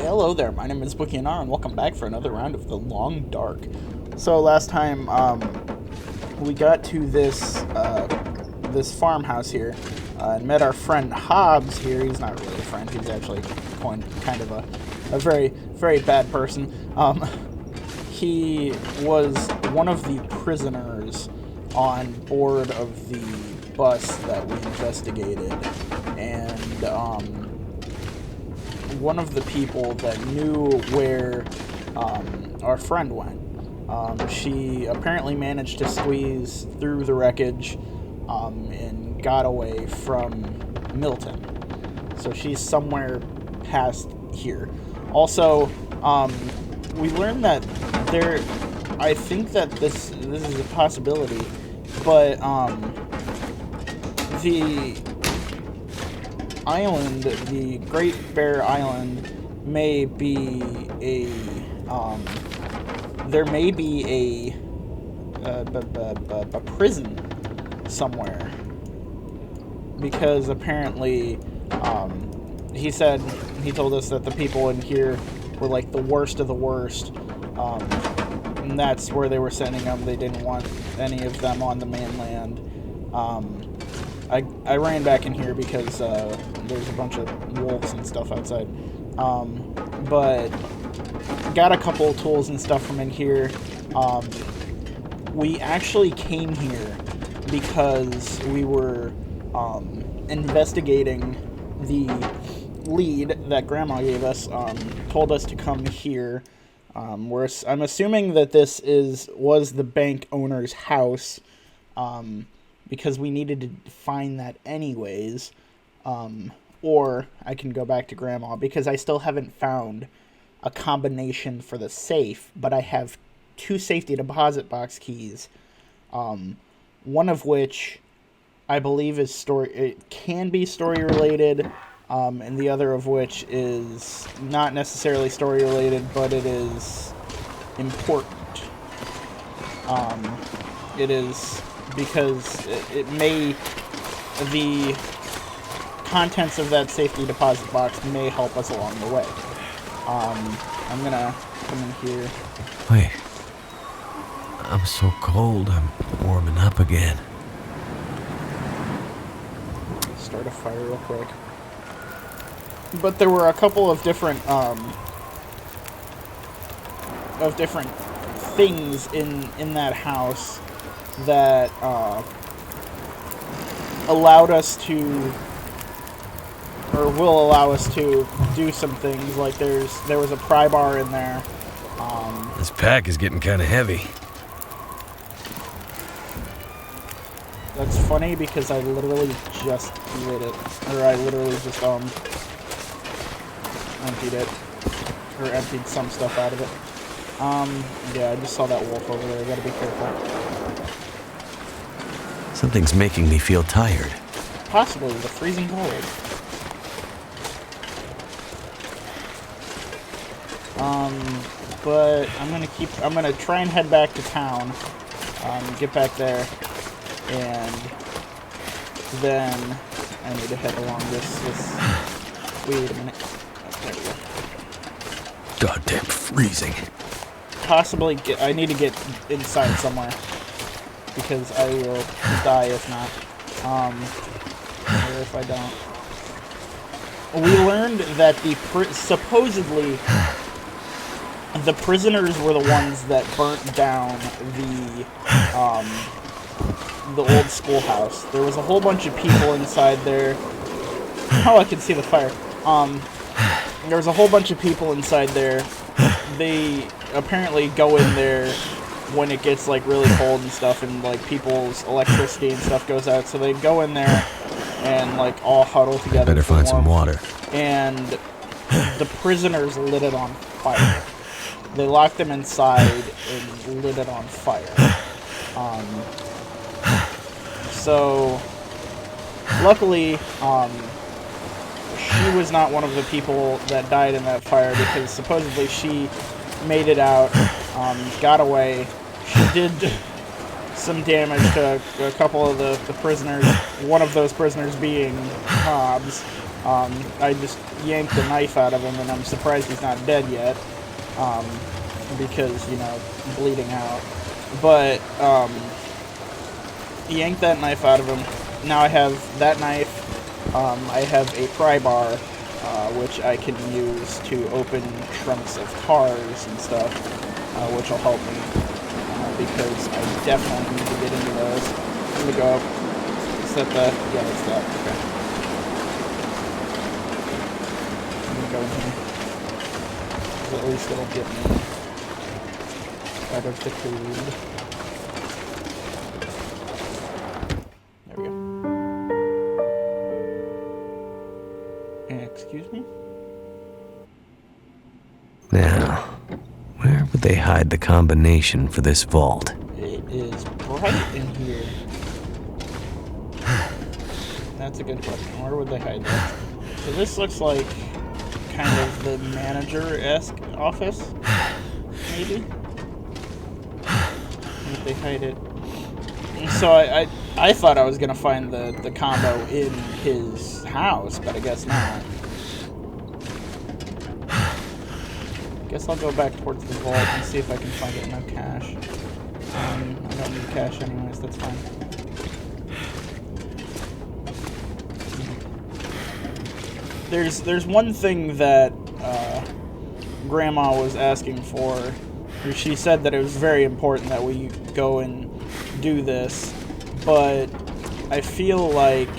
Hello there, my name is Bookie&R, and welcome back for another round of The Long Dark. So last time, we got to this farmhouse here, and met our friend Hobbs here. He's not really a friend, he's actually kind of a very, very bad person. He was one of the prisoners on board of the bus that we investigated, and, one of the people that knew where our friend went. She apparently managed to squeeze through the wreckage and got away from Milton. So she's somewhere past here. Also, we learned that I think that this is a possibility, but the island, the Great Bear Island, may be there may be a prison somewhere, because apparently he told us that the people in here were like the worst of the worst, and that's where they were sending them. They didn't want any of them on the mainland. I ran back in here because there's a bunch of wolves and stuff outside. But got a couple of tools and stuff from in here. We actually came here because we were investigating the lead that Grandma gave us. Told us to come here. I'm assuming that this was the bank owner's house. Because we needed to find that anyways, or I can go back to Grandma, because I still haven't found a combination for the safe, but I have 2 safety deposit box keys, one of which I believe it can be story related, and the other of which is not necessarily story related, but it is important. It is because the contents of that safety deposit box may help us along the way. I'm gonna come in here. Wait. I'm so cold, I'm warming up again. Start a fire real quick. But there were a couple of different things in that house that allowed us to, or will allow us to, do some things. Like there was a pry bar in there. This pack is getting kind of heavy. That's funny because I literally just lit it, or I literally just emptied it, or emptied some stuff out of it. Yeah, I just saw that wolf over there. I gotta be careful. Something's making me feel tired. Possibly the freezing cold. But I'm gonna try and head back to town, get back there, and then I need to head along this, wait a minute. Oh, there we go. Goddamn freezing. Possibly I need to get inside somewhere, because I will die if not, or if I don't. We learned that supposedly the prisoners were the ones that burnt down the old schoolhouse. There was a whole bunch of people inside there. Oh, I can see the fire. There was a whole bunch of people inside there. They apparently go in there when it gets like really cold and stuff, and like people's electricity and stuff goes out, so they go in there and like all huddle together. Better find some water. And the prisoners lit it on fire. They locked them inside and lit it on fire. So luckily, she was not one of the people that died in that fire, because supposedly she made it out, got away. She did some damage to a couple of the prisoners, one of those prisoners being Hobbs. I just yanked the knife out of him, and I'm surprised he's not dead yet, because, you know, bleeding out. But, yanked that knife out of him. Now I have that knife. I have a pry bar, which I can use to open trunks of cars and stuff, which will help me, because I definitely need to get into those. I'm gonna go up. Is that the... yeah, it's that. Okay. I'm gonna go in here. 'Cause at least it'll get me out of the food. There we go. Excuse me? Now, where would they hide the combination for this vault? It is bright in here. That's a good question. Where would they hide that? So this looks like kind of the manager-esque office, maybe? Where would they hide it? And so I thought I was gonna find the combo in his house, but I guess not. Guess I'll go back towards the vault and see if I can find it. No cash. I don't need cash anyways, that's fine. There's one thing that Grandma was asking for. She said that it was very important that we go and do this, but I feel like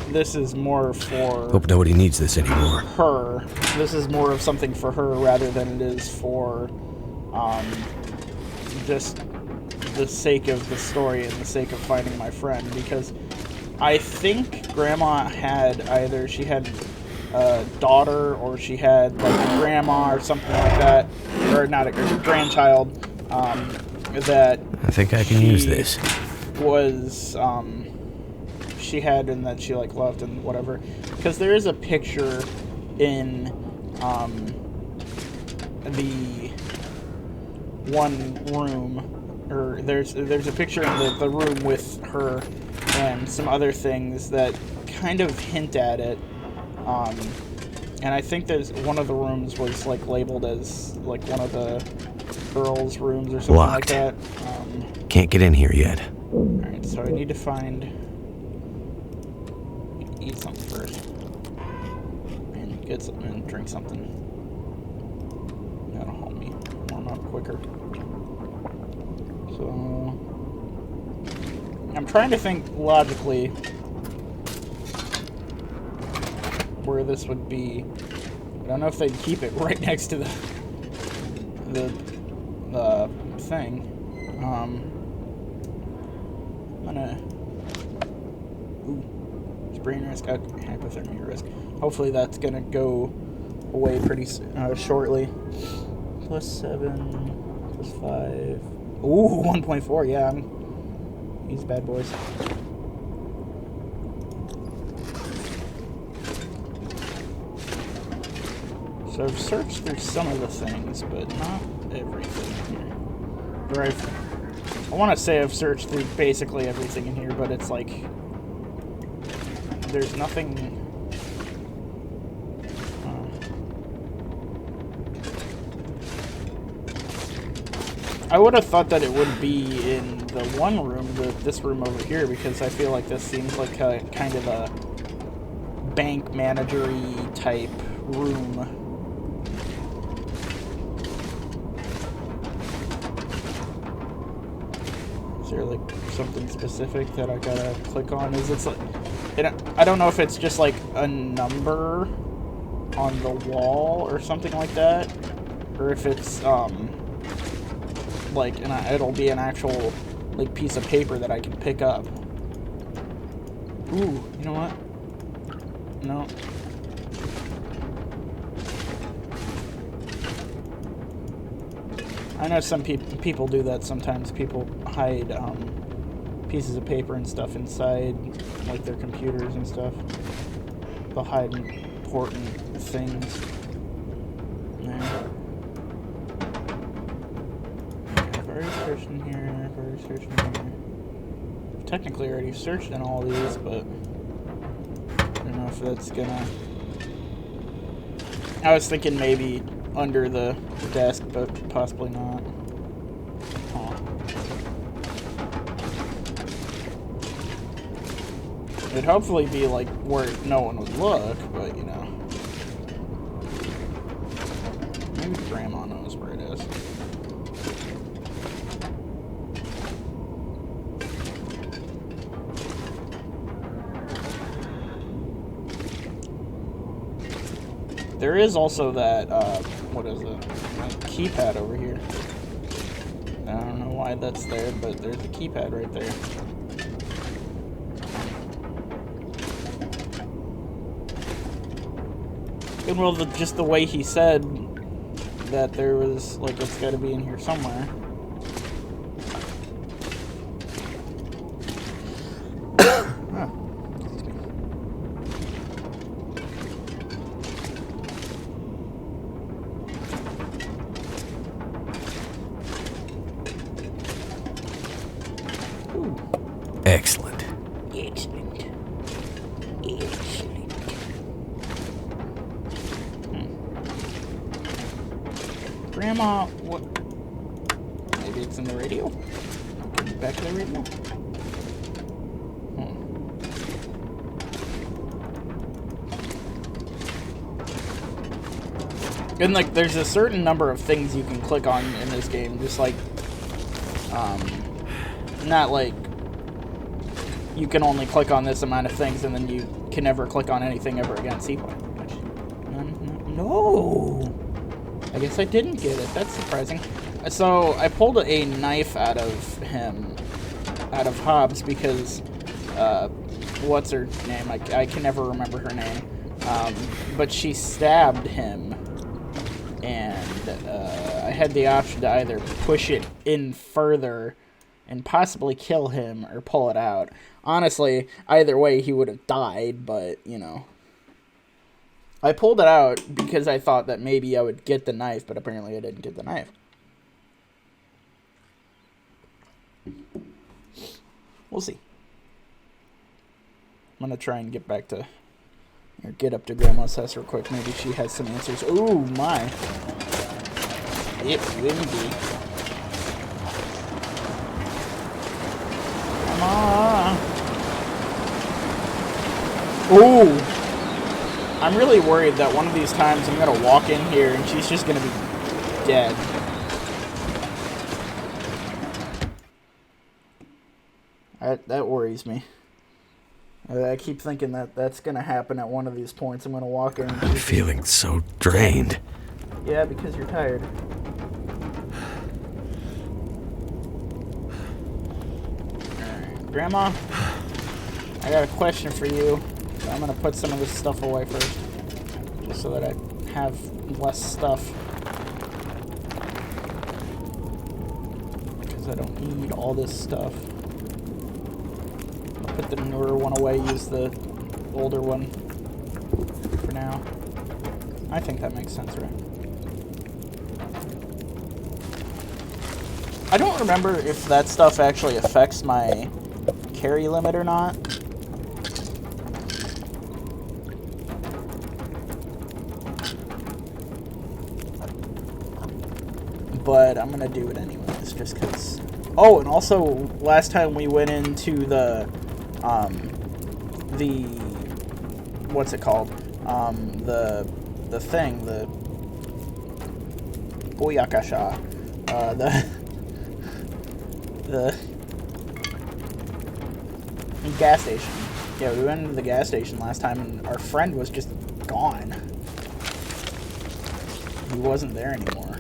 this is more for... Hope nobody needs this anymore. her. This is more of something for her rather than it is for just the sake of the story and the sake of finding my friend, because I think Grandma had either she had a daughter or she had like a grandma or something like that, or not a grandchild, that I think I can use this. was she had and that she like loved and whatever, because there is a picture in the one room, or there's a picture in the room with her and some other things that kind of hint at it, and I think there's one of the rooms was like labeled as like one of the girls' rooms or something like that. Can't get in here yet. Alright, so I need to find... eat something first. And get something and drink something. That'll help me warm up quicker. So... I'm trying to think logically where this would be. I don't know if they'd keep it right next to the thing. I'm gonna... ooh. Sprain risk, hypothermia risk. Hopefully that's gonna go away pretty shortly. +7, +5. Ooh, 1.4. Yeah, these bad boys. So I've searched through some of the things, but not everything here. Or I want to say I've searched through basically everything in here, but it's like there's nothing. I would have thought that it would be in the one room, this room over here, because I feel like this seems like kind of a bank manager-y type room. Is there like something specific that I gotta click on? Is it like, I don't know if it's just like a number on the wall or something like that, or if it's like it'll be an actual like piece of paper that I can pick up. Ooh, you know what? No. I know some people do that sometimes. People hide pieces of paper and stuff inside like their computers and stuff. They'll hide important things. Yeah. I've already searched in here. I've already searched in here. I've technically already searched in all these, but I don't know if that's gonna... I was thinking maybe under the desk, but possibly not. Huh. It'd hopefully be like where no one would look, but you know. Maybe Grandma knows where it is. There is also that, what is it? That keypad over here. I don't know why that's there, but there's a keypad right there. And well, just the way he said that there was, like, it's gotta be in here somewhere. Excellent. Excellent. Excellent. Grandma, what? Maybe it's in the radio? Okay, back to the radio. And like, there's a certain number of things you can click on in this game, just like, not like you can only click on this amount of things and then you can never click on anything ever again. See? No! I guess I didn't get it. That's surprising. So, I pulled a knife out of him, out of Hobbs, because, what's her name? I can never remember her name. But she stabbed him, and I had the option to either push it in further and possibly kill him or pull it out. Honestly, either way, he would have died, but, you know. I pulled it out because I thought that maybe I would get the knife, but apparently I didn't get the knife. We'll see. I'm gonna try and get back to... or get up to Grandma's house real quick. Maybe she has some answers. Ooh, my. It's windy. Come on. Ooh. I'm really worried that one of these times I'm gonna walk in here and she's just gonna be dead. That worries me. I keep thinking that that's gonna happen at one of these points. I'm gonna walk in. I'm feeling so drained. Yeah, because you're tired. Alright, Grandma, I got a question for you. So I'm gonna put some of this stuff away first, just so that I have less stuff. Because I don't need all this stuff. I'll put the newer one away, use the older one for now. I think that makes sense, right? I don't remember if that stuff actually affects my carry limit or not. But I'm gonna do it anyways, just because. Oh, and also, last time we went into the what's it called? The thing, the Oyakasha, the gas station. Yeah, we went into the gas station last time, and our friend was just gone. He wasn't there anymore,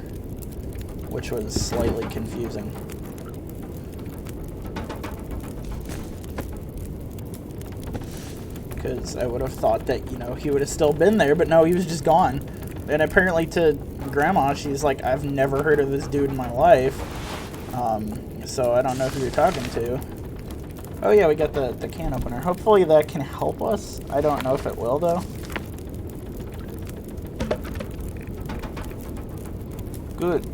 which was slightly confusing. Because I would have thought that, you know, he would have still been there, but no, he was just gone. And apparently to Grandma, she's like, I've never heard of this dude in my life. So I don't know who you're talking to. Oh yeah, we got the can opener. Hopefully that can help us. I don't know if it will, though. Good.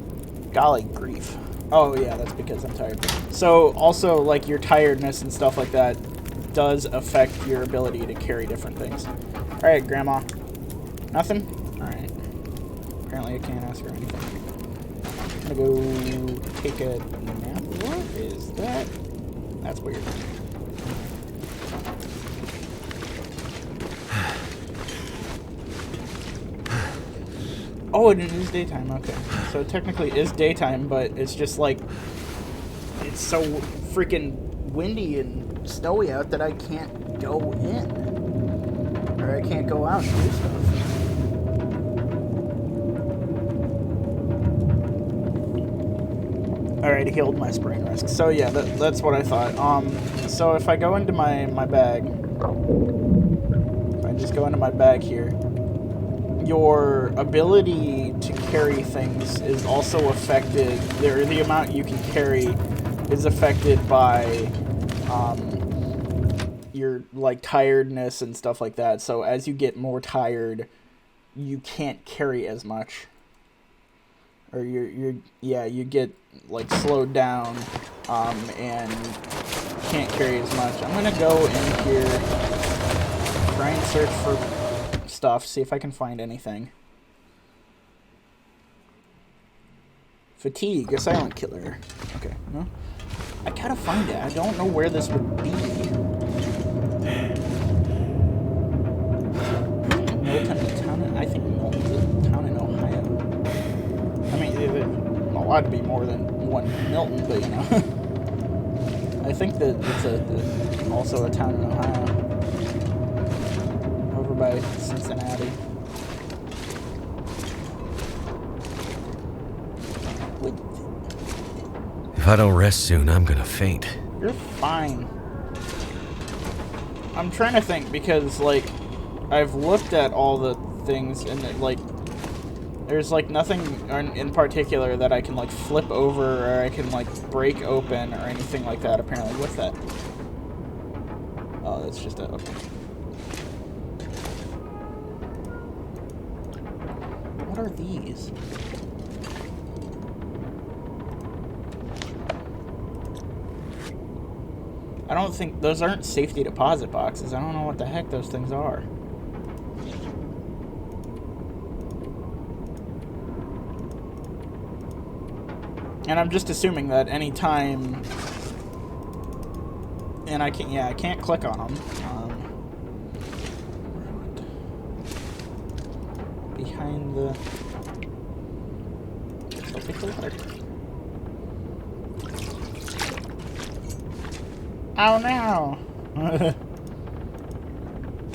Golly grief. Oh yeah, that's because I'm tired. So also, like, your tiredness and stuff like that does affect your ability to carry different things. Alright, Grandma. Nothing? Alright. Apparently I can't ask her anything. I'm gonna go take a nap. What is that? That's weird. Oh, it is daytime. Okay. So it technically is daytime, but it's just like... It's so freaking windy and snowy out that I can't go in. Or I can't go out and do stuff. Alright, healed my sprain risk. So yeah, that's what I thought. So if I go into my bag... If I just go into my bag here... Your ability to carry things is also affected... The amount you can carry is affected by... your, like, tiredness and stuff like that. So as you get more tired, you can't carry as much. Or you get like slowed down, and can't carry as much. I'm gonna go in here, try and search for stuff, see if I can find anything. Fatigue, a silent killer. Okay, no. I gotta find it. I don't know where this would be. Milton, I think Milton's a town in Ohio. I mean, there's a lot to be more than one Milton, but you know. I think that it's also a town in Ohio. Over by Cincinnati. If I don't rest soon, I'm gonna faint. You're fine. I'm trying to think because, like, I've looked at all the things and, like, there's, like, nothing in particular that I can, like, flip over or I can, like, break open or anything like that, apparently. What's that? Oh, that's just a... Okay. What are these? I don't think... Those aren't safety deposit boxes. I don't know what the heck those things are. And I'm just assuming that any time... And I can't... Yeah, I can't click on them. Behind the... I'll take the letter. Oh no! I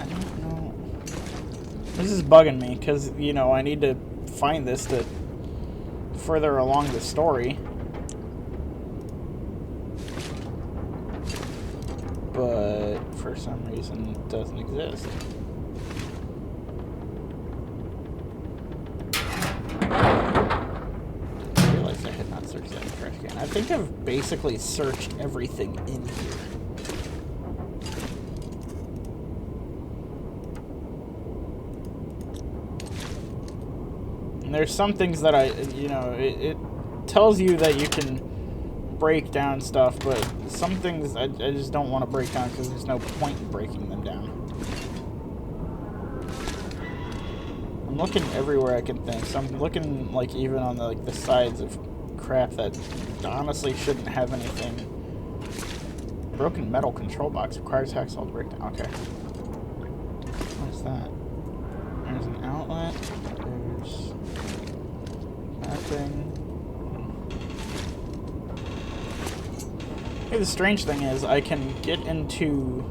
don't know. This is bugging me, because, you know, I need to find this to further along the story. But for some reason it doesn't exist. I realized I had not searched that trash can. I think I've basically searched everything in here. And there's some things that you know, it tells you that you can break down stuff, but some things I just don't want to break down because there's no point in breaking them down. I'm looking everywhere I can think. So I'm looking, like, even on the, like, the sides of crap that honestly shouldn't have anything. Broken metal control box requires hacksaw to break down. Okay. What is that? There's an outlet. There's that thing. Hey, the strange thing is I can get into,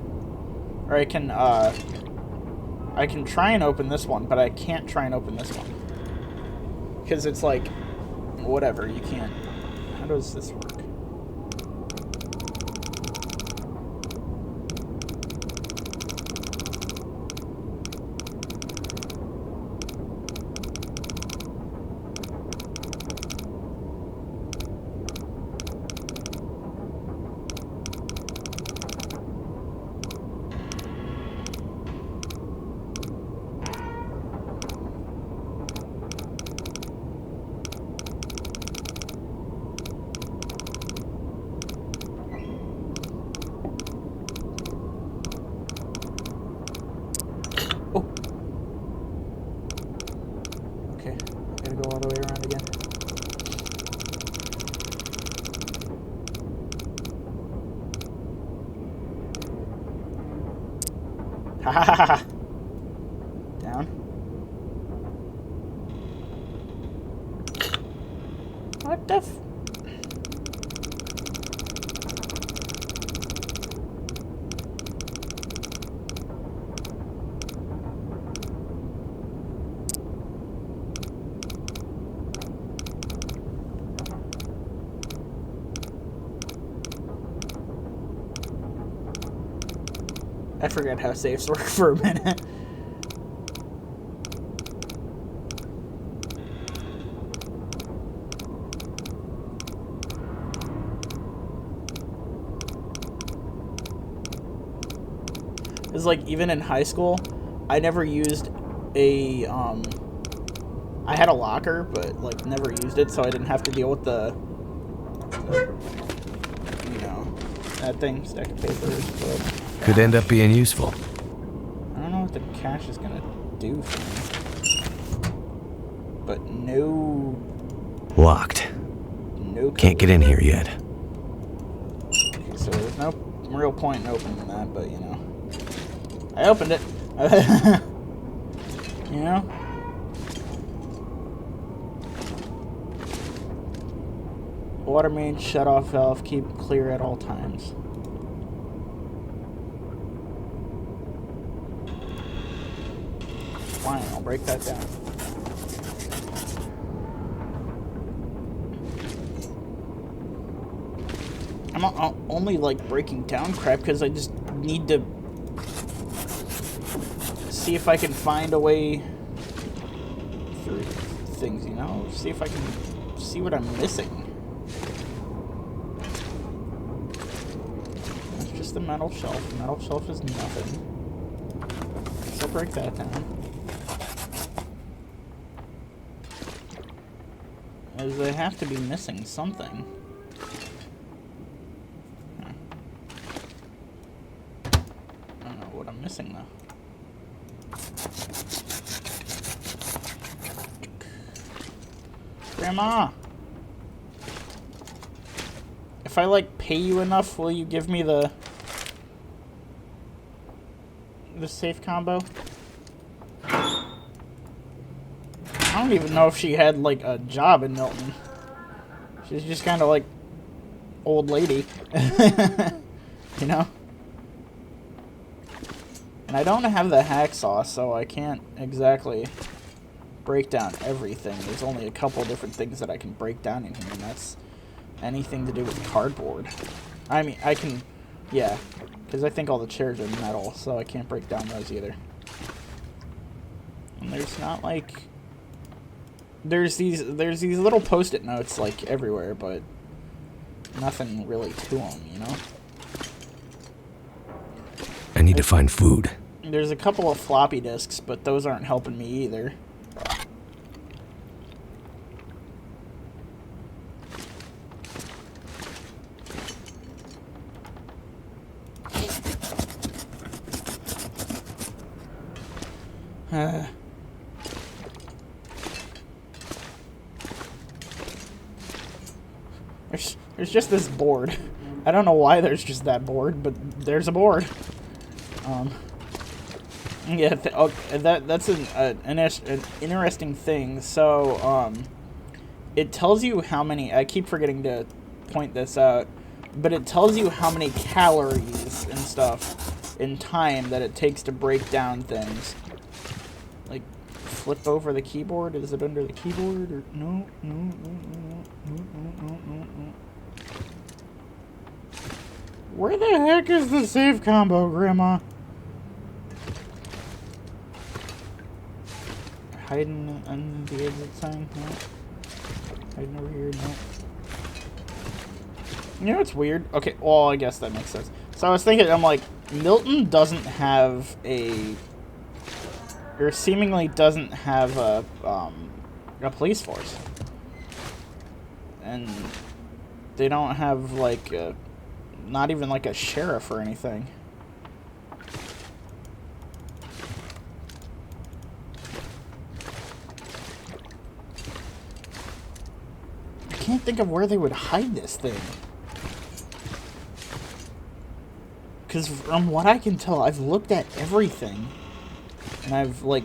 or I can try and open this one, but I can't try and open this one. Because it's like, whatever, you can't. How does this work? Okay, gotta go all the way around again. Ha ha ha ha! Down. What the f... I forgot how safes work for a minute. It's like, even in high school, I never used a, I had a locker, but, like, never used it, so I didn't have to deal with the you know, that thing, stack of papers, but... Could end up being useful. I don't know what the cash is gonna do for me. But no... Locked. No... Can't get in here yet. Okay, so there's no real point in opening that, but, you know. I opened it. You know? Water main shut-off valve, keep clear at all times. Fine, I'll break that down. I'm only, like, breaking down crap because I just need to see if I can find a way through things, you know? See if I can see what I'm missing. It's just the metal shelf. The metal shelf is nothing. So I'll break that down. As I have to be missing something. I don't know what I'm missing though. Grandma! If I, like, pay you enough, will you give me the safe combo? I don't even know if she had, like, a job in Milton. She's just kind of like old lady. You know? And I don't have the hacksaw, so I can't exactly break down everything. There's only a couple different things that I can break down in here, and that's anything to do with cardboard. I mean, I can, yeah, because I think all the chairs are metal, so I can't break down those either. And there's not, like, there's these little post-it notes, like, everywhere, but nothing really to them, you know? I need to find food. There's a couple of floppy disks, but those aren't helping me either. There's just this board. I don't know why there's just that board, but there's a board. Yeah, that's an interesting thing. So, it tells you how many. I keep forgetting to point this out, but it tells you how many calories and stuff in time that it takes to break down things. Like, flip over the keyboard. Is it under the keyboard or no? Where the heck is the save combo, Grandma? Hiding on the exit sign? No. Hiding over here? No. You know what's weird? Okay, well, I guess that makes sense. So I was thinking, I'm like, Milton doesn't have a... or seemingly doesn't have a police force. And they don't have, like, not even, like, a sheriff or anything. can't think of where they would hide this thing. Because from what I can tell, I've looked at everything. And I've, like,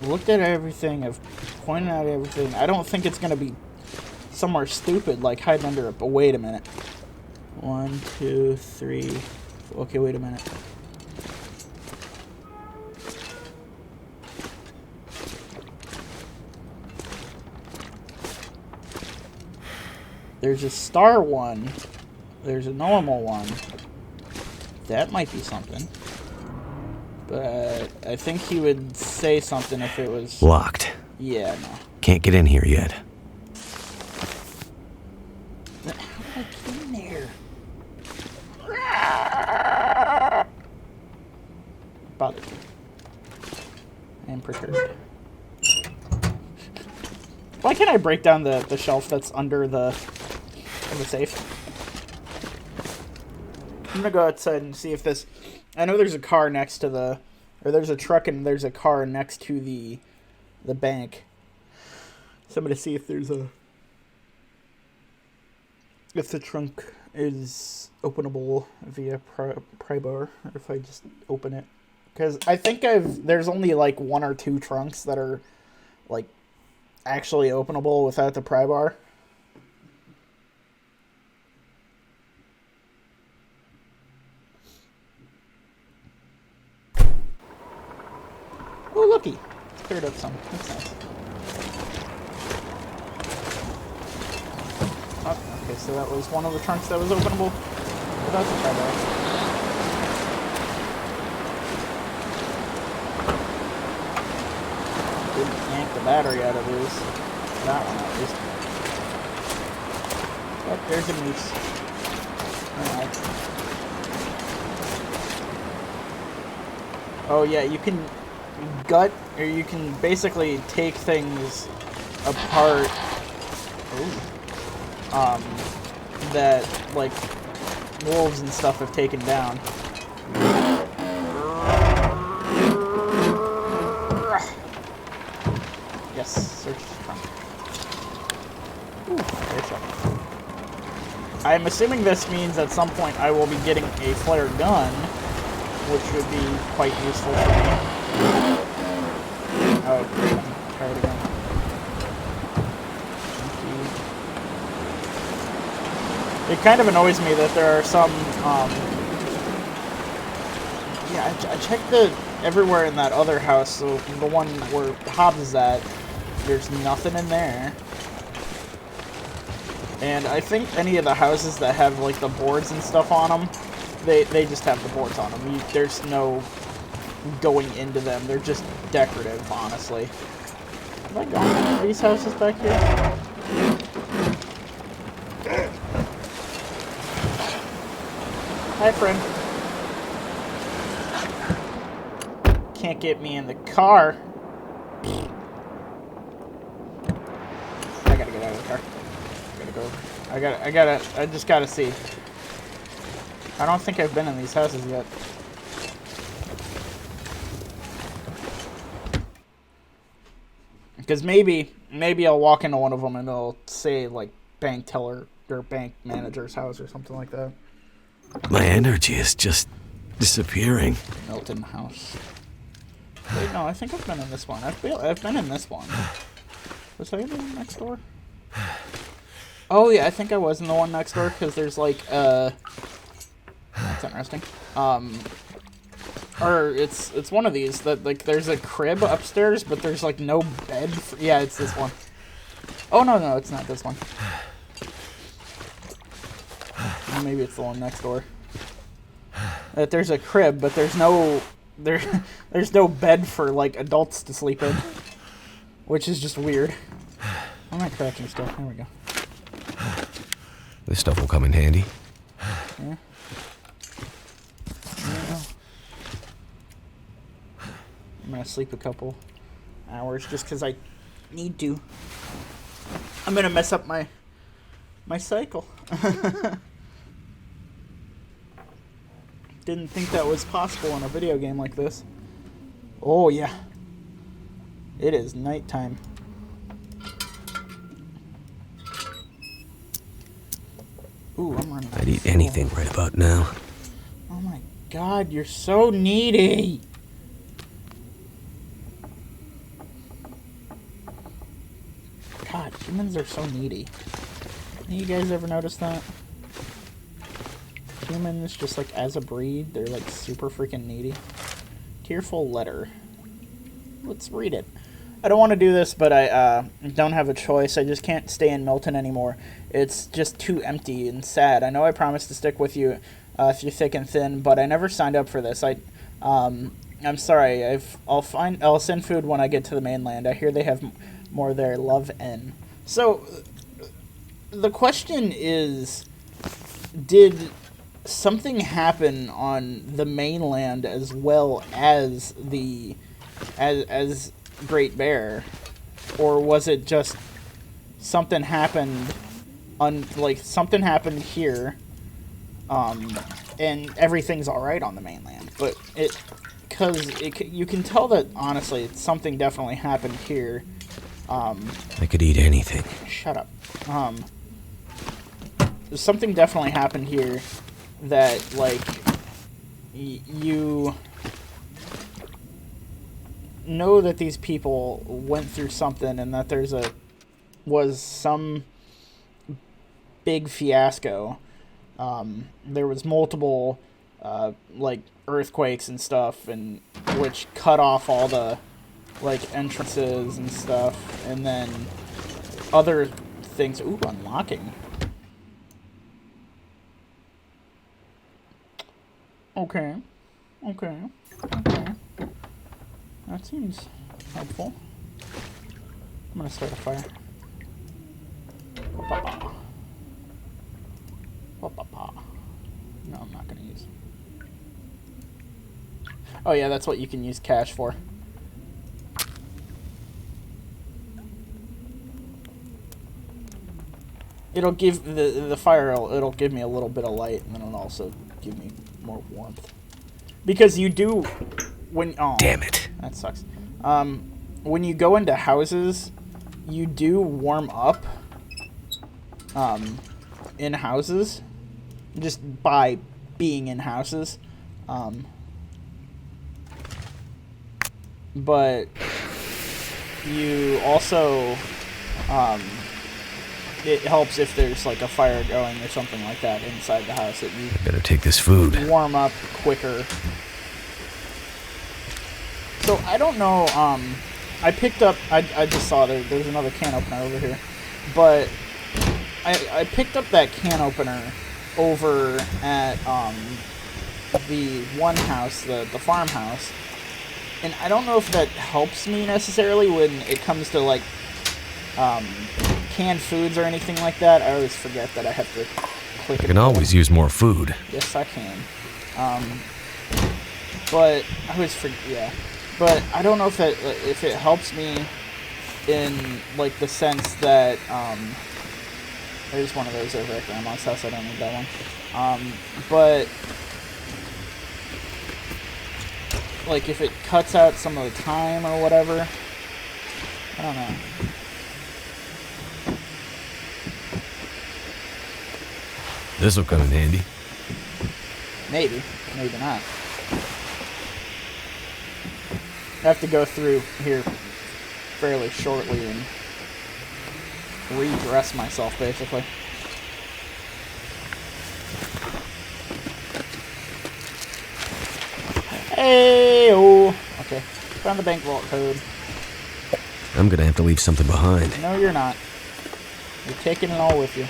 looked at everything. I've pointed out everything. I don't think it's going to be somewhere stupid, like hiding under it. But wait a minute. 1, 2, 3. Okay, wait a minute. There's a star one. There's a normal one. That might be something. But I think he would say something if it was... Locked. Yeah, no. Can't get in here yet. How did I get in there? About it. I am perturbed. Why can't I break down the shelf that's under the safe? I'm gonna go outside and see if this... I know there's a car next to the... Or there's a truck and there's a car next to the bank. So I'm gonna see if there's a... If the trunk is openable via pry bar. Or if I just open it. Because I think there's only like 1 or 2 trunks that are like actually openable without the pry bar. Oh, looky. It's cleared up some. That's nice. Oh, okay, so that was one of the trunks that was openable without the pry bar. Didn't yank the battery out of these. That one, at least. Oh, there's a moose. Alright. Oh, yeah, you can gut, or you can basically take things apart. Ooh. That, like, wolves and stuff have taken down. Yes, search the trunk. Ooh, very sharp. I'm assuming this means at some point I will be getting a flare gun, which would be quite useful for me. Oh, great. Try it again. It kind of annoys me that there are some, yeah, I checked everywhere in that other house, so the one where Hobbs is at, there's nothing in there. And I think any of the houses that have, like, the boards and stuff on them, they just have the boards on them. There's no going into them. They're just decorative, honestly. Have I gone to these houses back here? Hi, friend. Can't get me in the car. I gotta get out of the car. I gotta go. I just gotta see. I don't think I've been in these houses yet. Because maybe I'll walk into one of them and it'll say, like, bank teller or bank manager's house or something like that. My energy is just disappearing. Milton House. Wait, no, I think I've been in this one. I've been in this one. Was I in the one next door? Oh, yeah, I think I was in the one next door, because there's, like, that's interesting. Or it's one of these, that, like, there's a crib upstairs, but there's, like, no bed. Yeah, it's this one. Oh, no, it's not this one. Maybe it's the one next door. That there's a crib, but there's no bed for, like, adults to sleep in, which is just weird. I'm not cracking stuff. There we go. This stuff will come in handy. Yeah. I'm gonna sleep a couple hours just because I need to. I'm gonna mess up my cycle. Didn't think that was possible in a video game like this. Oh yeah. It is nighttime. Ooh, I'm running. I'd eat anything right about now. Oh my god, you're so needy! God, humans are so needy. You guys ever notice that? Humans, just like as a breed, they're like super freaking needy. Tearful letter. Let's read it. I don't want to do this, but I don't have a choice. I just can't stay in Milton anymore. It's just too empty and sad. I know I promised to stick with you through thick and thin, but I never signed up for this. I'm sorry. I'll send food when I get to the mainland. I hear they have more there. Love, N. So the question is, did something happen on the mainland as well as as Great Bear, or was it just something happened something happened here, and everything's all right on the mainland, but you can tell that honestly something definitely happened here. I could eat anything. Shut up. Something definitely happened here that, like, you know that these people went through something and that was some big fiasco. There was multiple, like, earthquakes and stuff, and which cut off all the, like, entrances and stuff, and then other things. Ooh, unlocking. Okay. That seems helpful. I'm gonna start a fire. Pa-pa. Pa-pa-pa. No, I'm not gonna use. Oh yeah, that's what you can use cash for. It'll give the fire. It'll give me a little bit of light, and then it'll also give me more warmth. Because you do when. Oh, damn it! That sucks. When you go into houses, you do warm up. In houses, just by being in houses. But you also, it helps if there's like a fire going or something like that inside the house, that you better take this food. Warm up quicker. So I don't know. I picked up. I just saw there's another can opener over here, but I picked up that can opener over at the one house, the farmhouse, and I don't know if that helps me necessarily when it comes to like canned foods or anything like that. I always forget that I have to click. I can always use more food. Yes, I can. But I always forget. Yeah, but I don't know if it helps me in like the sense that there's one of those over at Grandma's house. I don't need that one. But like if it cuts out some of the time or whatever, I don't know. This'll come in handy. Maybe not. I have to go through here fairly shortly and redress myself, basically. Hey-oh! Okay, found the bank vault code. I'm gonna have to leave something behind. No, you're not. You're taking it all with you.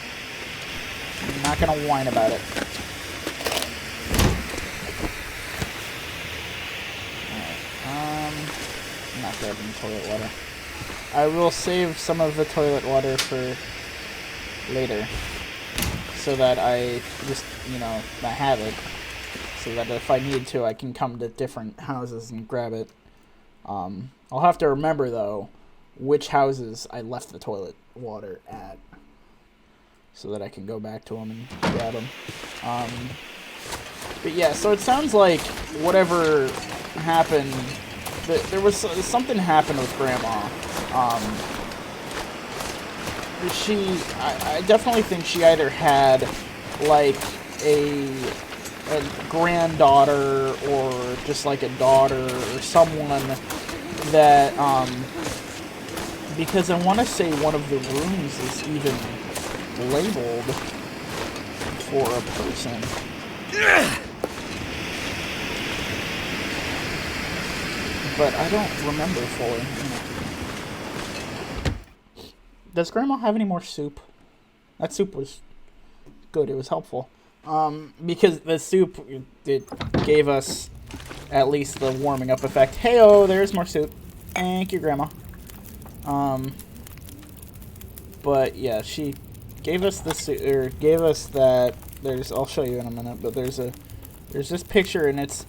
You're not gonna whine about it. Alright, I'm not grabbing toilet water. I will save some of the toilet water for later, so that I just, I have it, so that if I need to, I can come to different houses and grab it. I'll have to remember, though, which houses I left the toilet water at, so that I can go back to them and grab them. But yeah, so it sounds like whatever happened, there was something happened with Grandma. I definitely think she either had like a granddaughter or just like a daughter or someone that, because I want to say one of the rooms is even labeled for a person. But I don't remember fully. Does Grandma have any more soup? That soup was good. It was helpful. Because the soup, it gave us at least the warming up effect. Hey-oh, there's more soup. Thank you, Grandma. But yeah, she gave us this, or gave us that. I'll show you in a minute, but there's this picture, and it's,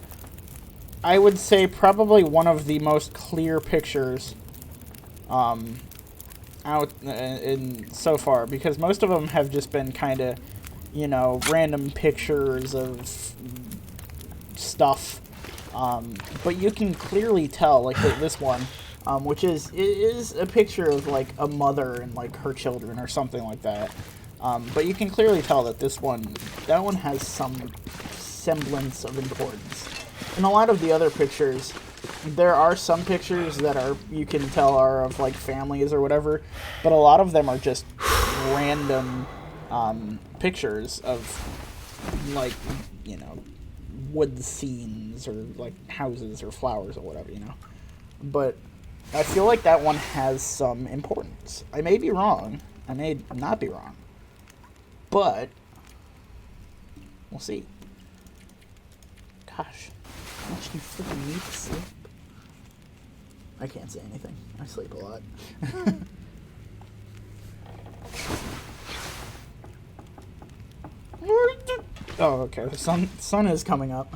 I would say, probably one of the most clear pictures out in so far, because most of them have just been kind of, you know, random pictures of stuff, but you can clearly tell, like this one, which is a picture of like a mother and like her children or something like that, but you can clearly tell that that one has some semblance of importance. In a lot of the other pictures, there are some pictures that you can tell are of like families or whatever, but a lot of them are just random pictures of, like, you know, wood scenes or like houses or flowers or whatever, you know. But I feel like that one has some importance. I may be wrong. I may not be wrong. But we'll see. Gosh, how much do you freaking need to sleep? I can't say anything. I sleep a lot. Oh, okay. The sun is coming up.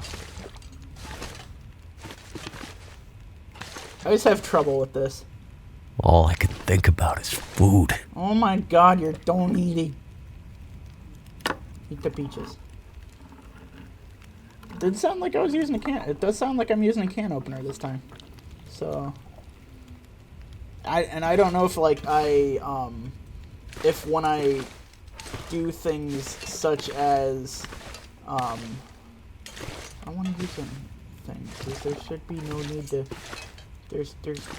I always have trouble with this. All I can think about is food. Oh my god, you're don't eating. Eat the peaches. It did sound like I was using a can. It does sound like I'm using a can opener this time. So I don't know if like if when I do things such as I want to use anything, because there should be no need to.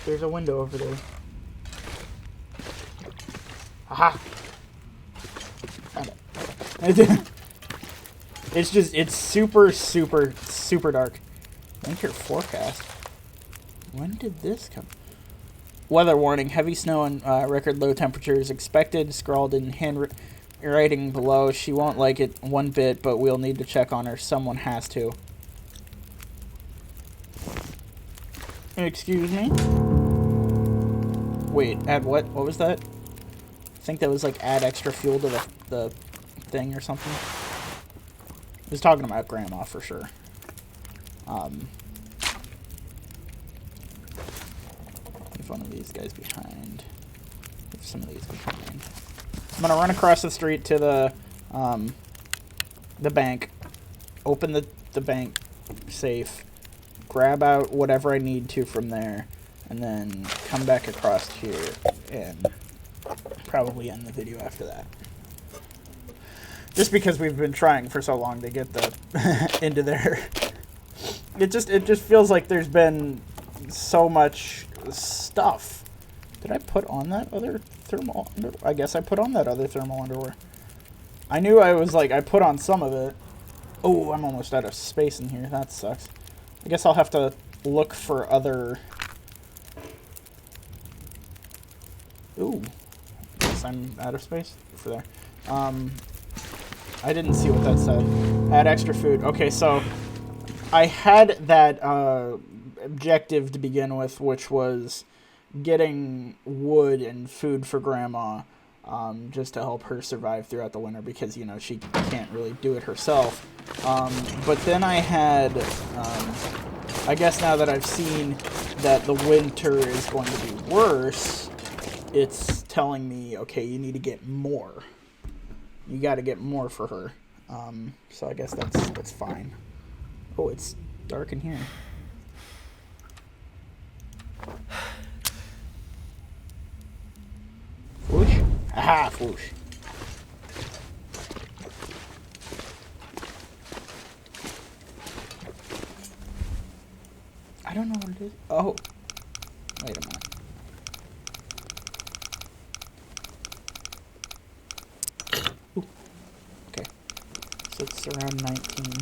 There's a window over there. Aha! Found it. It's super dark. Winter forecast. When did this come? Weather warning: heavy snow and record low temperatures expected. Scrawled in handwriting below. She won't like it one bit, but we'll need to check on her. Someone has to. Excuse me? Wait, add what? What was that? I think that was like add extra fuel to the thing or something. I was talking about Grandma for sure. Leave one of these guys behind. Leave some of these behind. I'm gonna run across the street to the bank. Open the bank safe. Grab out whatever I need to from there, and then come back across here and probably end the video after that. Just because we've been trying for so long to get the into there. It just feels like there's been so much stuff. Did I put on that other thermal underwear? I guess I put on that other thermal underwear. I knew I put on some of it. Oh, I'm almost out of space in here. That sucks. I guess I'll have to look for other... Ooh. I guess I'm out of space for there. I didn't see what that said. Add extra food. Okay, so I had that objective to begin with, which was getting wood and food for Grandma, just to help her survive throughout the winter, because, you know, she can't really do it herself. But then I had, I guess now that I've seen that the winter is going to be worse, it's telling me, okay, you need to get more. You got to get more for her. So I guess that's fine. Oh, it's dark in here. Whoosh. Aha, whoosh. I don't know what it is. Oh. Wait a minute. Ooh. Okay. So it's around 19.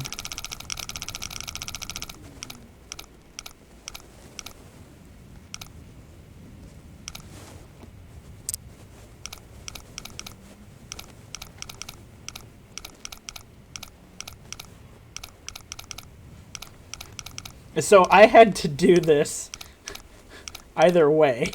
So I had to do this either way.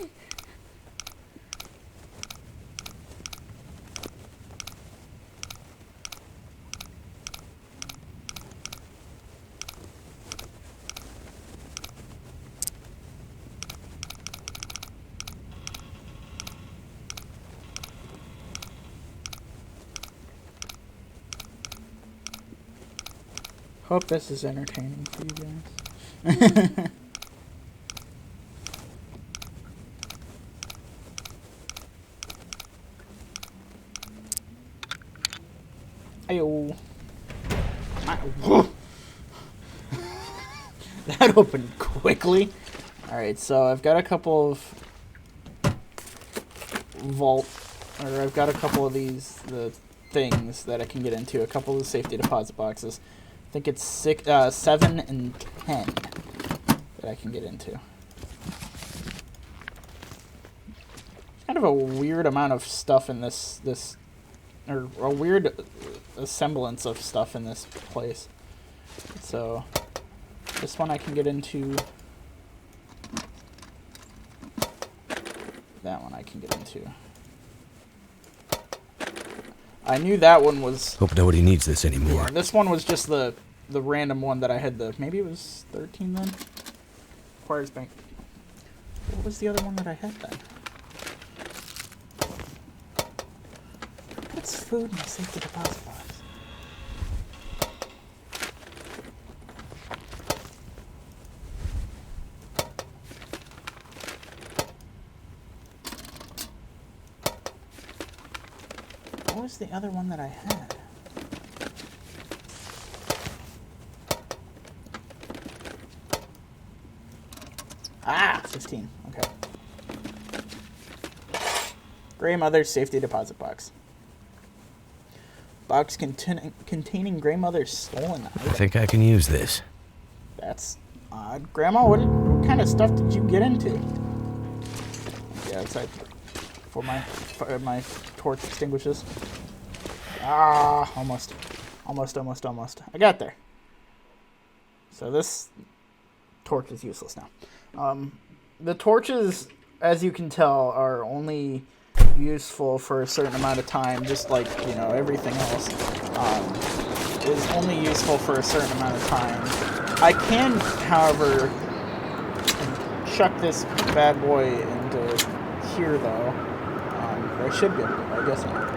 Hope this is entertaining for you guys. Ayo. That opened quickly. Alright, so I've got a couple of I've got a couple of the things that I can get into, a couple of the safety deposit boxes. I think it's 7 and 10 that I can get into. Kind of a weird amount of stuff in this or a weird semblance of stuff in this place. So this one I can get into. That one I can get into. I knew that one was... Hope nobody needs this anymore. Yeah, this one was just the random one that I had the... Maybe it was 13 then? Requires bank. What was the other one that I had then? What's food in the safety deposit box? What was the other one that I had? Ah, 15. Okay. Grey Mother's safety deposit box. Box containing Grey Mother's stolen item. I think I can use this. That's odd. Grandma, what kind of stuff did you get into? Yeah, outside before my torch extinguishes. Ah, almost. I got there. So this torch is useless now. The torches, as you can tell, are only useful for a certain amount of time, just like, you know, everything else is only useful for a certain amount of time. I can, however, chuck this bad boy into here, though. I should be able to, I guess not.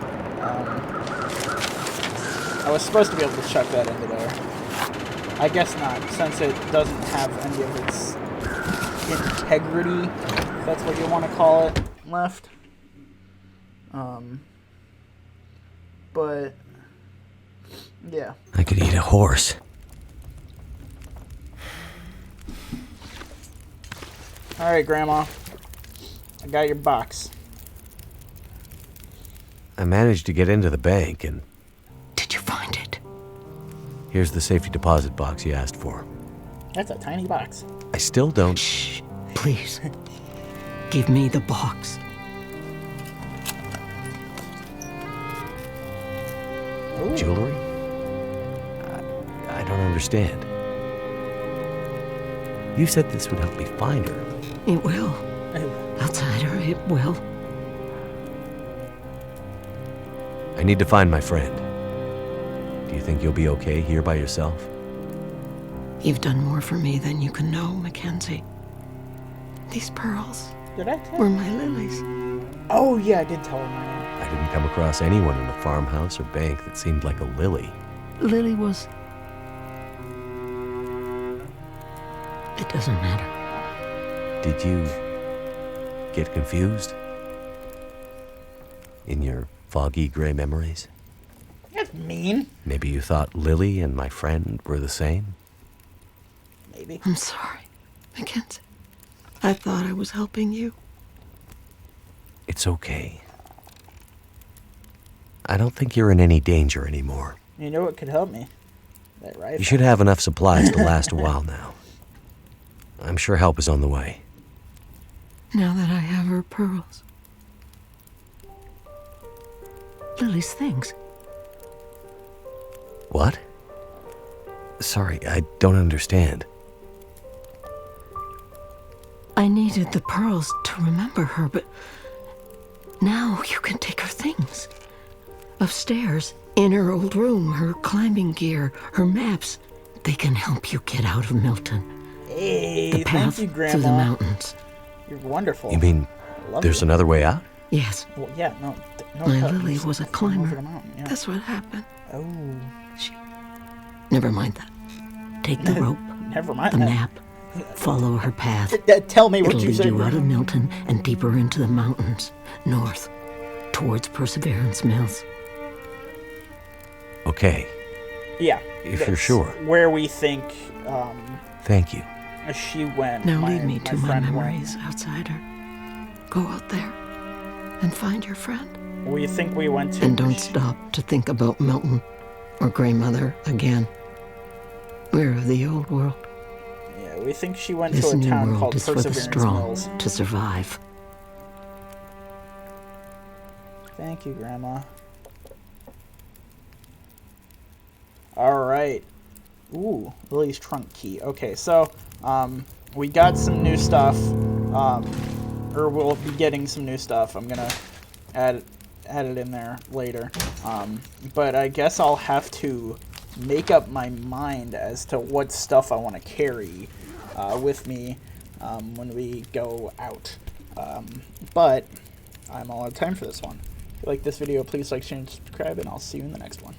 I was supposed to be able to chuck that into there. I guess not, since it doesn't have any of its integrity, if that's what you want to call it, left. But yeah. I could eat a horse. Alright, Grandma. I got your box. I managed to get into the bank, and Did you find it? here's the safety deposit box you asked for. That's a tiny box. I still don't... Shh, please. Give me the box. Ooh. Jewelry? I don't understand. You said this would help me find her. It will. Ooh. Outsider, it will. I need to find my friend. Do you think you'll be okay here by yourself? You've done more for me than you can know, Mackenzie. These pearls Did I tell were her? my lilies. Oh, yeah, I did tell her. I didn't come across anyone in the farmhouse or bank that seemed like a Lily. Lily was... It doesn't matter. Did you get confused? In your foggy gray memories? That's mean. Maybe you thought Lily and my friend were the same? Maybe. I'm sorry. Mackenzie, I thought I was helping you. It's okay. I don't think you're in any danger anymore. You know what could help me? That rifle. You should have enough supplies to last a while now. I'm sure help is on the way. Now that I have her pearls. Lily's things. What? Sorry, I don't understand. I needed the pearls to remember her, but now you can take her things. Upstairs, in her old room, her climbing gear, her maps. They can help you get out of Milton. Hey, The path thank you, Grandma. through the mountains. You're wonderful. You mean I love there's you. another way out? Yes, Well, yeah, no. No my cut. Lily Just was a climb over climber. the mountain, yeah. That's what happened. Oh, Never mind that. Take the rope, never mind the that. map, follow her path. Tell me what It'll you lead said. you out of Grandma. Milton and deeper into the mountains, north, towards Perseverance Mills. Okay, Yeah. if you're that's sure. Where we think Thank you. she went. Now my, lead me to my friend went. memories, outsider. Go out there and find your friend. We think we went to. And don't stop to think about Milton or Grey Mother again. We're of the old world. Yeah, we think she went This to a new town world called is for the Perseverance strong Mills. to survive. Thank you, Grandma. Alright. Ooh, Lily's trunk key. Okay, so, we got some new stuff. Or we'll be getting some new stuff. I'm gonna add it in there later. But I guess I'll have to make up my mind as to what stuff I want to carry with me when we go out. But I'm all out of time for this one. If you like this video, please like, share, and subscribe, and I'll see you in the next one.